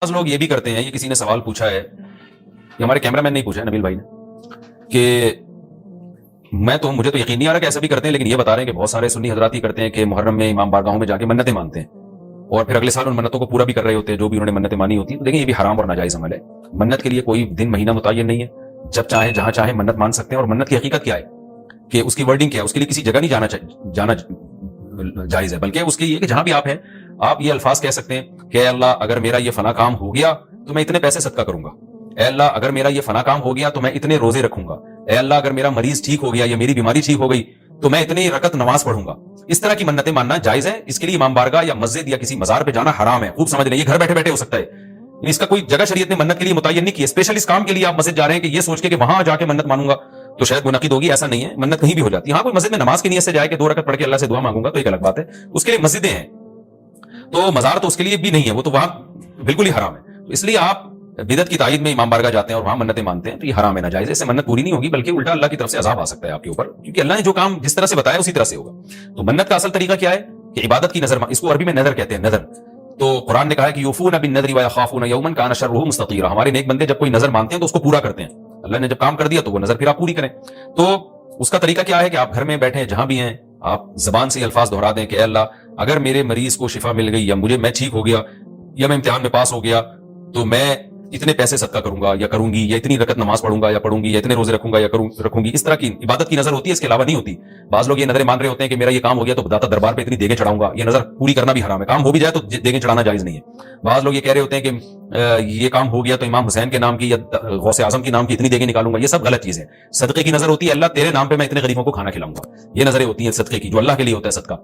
بعض لوگ یہ بھی کرتے ہیں, یہ کسی نے سوال پوچھا ہے, یہ ہمارے کیمرہ مین نے پوچھا ہے نبیل بھائی نے, کہ مجھے تو یقین نہیں آ رہا کہ ایسا بھی کرتے ہیں, لیکن یہ بتا رہے ہیں کہ بہت سارے سنی حضرات ہی کرتے ہیں کہ محرم میں امام بارگاہوں میں جا کے منتیں مانتے ہیں اور پھر اگلے سال ان منتوں کو پورا بھی کر رہے ہوتے ہیں جو بھی انہوں نے منتیں مانی ہوتی ہیں. دیکھیں یہ بھی حرام اور ناجائز عمل ہے. منت کے لیے کوئی دن مہینہ متعین نہیں ہے, جب چاہیں جہاں چاہیں منت مان سکتے ہیں. اور منت کی حقیقت کیا ہے کہ اس کی ورڈنگ کیا ہے, اس کے لیے کسی جگہ نہیں جانا جائز ہے, بلکہ اس کے لیے کہ جہاں بھی آپ ہیں آپ یہ الفاظ کہہ سکتے ہیں کہ اے اللہ اگر میرا یہ فلاں کام ہو گیا تو میں اتنے پیسے صدقہ کروں گا, اے اللہ اگر میرا یہ فلاں کام ہو گیا تو میں اتنے روزے رکھوں گا, اے اللہ اگر میرا مریض ٹھیک ہو گیا یا میری بیماری ٹھیک ہو گئی تو میں اتنی رکعت نماز پڑھوں گا. اس طرح کی منتیں ماننا جائز ہے. اس کے لیے امام بارگاہ یا مسجد یا کسی مزار پہ جانا حرام ہے. خوب سمجھ لیں, یہ گھر بیٹھے بیٹھے ہو سکتا ہے, اس کا کوئی جگہ شریعت نے منت کے لیے متعین نہیں کی ہے. اسپیشل اس کام کے لیے آپ مسجد جا رہے ہیں کہ یہ سوچ کے کہ وہاں جا کے منت مانوں گا تو شاید منعقد ہوگی, ایسا نہیں ہے. منت کہیں بھی ہو جاتی ہے. ہاں کوئی مسجد میں نماز کی نیت سے جائے کہ 2 رکعت پڑھ کے اللہ سے دعا مانگوں گا تو ایک الگ بات ہے, اس کے لیے مسجدیں ہیں. تو مزار تو اس کے لیے بھی نہیں ہے, وہ تو وہاں بالکل ہی حرام ہے. تو اس لیے آپ بدعت کی تائید میں امام بارگاہ جاتے ہیں اور وہاں منتیں مانتے ہیں تو یہ حرام ہے, ناجائز ہے. اس سے منت پوری نہیں ہوگی بلکہ الٹا اللہ کی طرف سے عذاب آ سکتا ہے آپ کے اوپر, کیونکہ اللہ نے جو کام جس طرح سے بتایا اسی طرح سے ہوگا. تو منت کا اصل طریقہ کیا ہے کہ عبادت کی نظر, اس کو عربی میں نظر کہتے ہیں, نظر. تو قرآن نے کہا ہے کہ یوفون بالنذر ویخافون یوما کان شرہ مستطیرا. ہمارے نیک بندے جب کوئی نظر مانتے ہیں تو اس کو پورا کرتے ہیں. اللہ نے جب کام کر دیا تو وہ نظر پھر آپ پوری کریں. تو اس کا طریقہ کیا ہے کہ آپ گھر میں بیٹھیں جہاں بھی ہیں آپ زبان سے الفاظ دہرا دیں کہ اے اللہ اگر میرے مریض کو شفا مل گئی یا میں ٹھیک ہو گیا یا میں امتحان میں پاس ہو گیا تو میں اتنے پیسے صدقہ کروں گا یا کروں گی, یا اتنی رکعت نماز پڑھوں گا یا پڑھوں گی, یا اتنے روزے رکھوں گا یا رکھوں گی. اس طرح کی عبادت کی نظر ہوتی ہے, اس کے علاوہ نہیں ہوتی. بعض لوگ یہ نظریں مان رہے ہوتے ہیں کہ میرا یہ کام ہو گیا تو داتا دربار پہ اتنی دیگیں چڑھاؤں گا. یہ نظر پوری کرنا بھی حرام ہے. کام ہو بھی جائے تو دیگیں چڑھانا جائز نہیں ہے. بعض لوگ یہ کہہ رہے ہوتے ہیں کہ یہ کام ہو گیا تو امام حسین کے نام کی یا غوث اعظم کے نام کی اتنی دیگیں نکالوں گا. یہ سب غلط چیزیں. صدقے کی نظر ہوتی ہے اللہ تیرے نام پہ میں اتنے غریبوں کو کھانا کھلاؤں گا. یہ نظریں ہوتی ہیں صدقے کی, جو اللہ کے لیے ہوتا ہے صدقہ.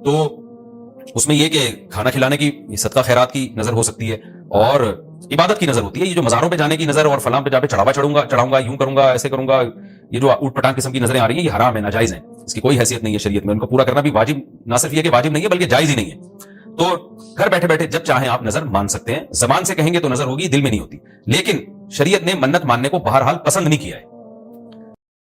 تو اس میں یہ کہ کھانا کھلانے کی صدقہ خیرات کی نظر ہو سکتی ہے, اور عبادت کی نظر ہوتی ہے. یہ جو مزاروں پہ جانے کی نظر اور فلاں پہ جا کے چڑھاوا چڑھاؤں گا, یوں کروں گا, ایسے کروں گا, یہ جو اوٹ پٹانگ قسم کی نظریں آ رہی ہیں یہ حرام ہے, ناجائز ہیں. اس کی کوئی حیثیت نہیں ہے شریعت میں. ان کو پورا کرنا بھی واجب, نہ صرف یہ کہ واجب نہیں ہے بلکہ جائز ہی نہیں ہے. تو گھر بیٹھے بیٹھے جب چاہیں آپ نظر مان سکتے ہیں. زبان سے کہیں گے تو نظر ہوگی, دل میں نہیں ہوتی. لیکن شریعت نے منت ماننے کو بہرحال پسند نہیں کیا ہے.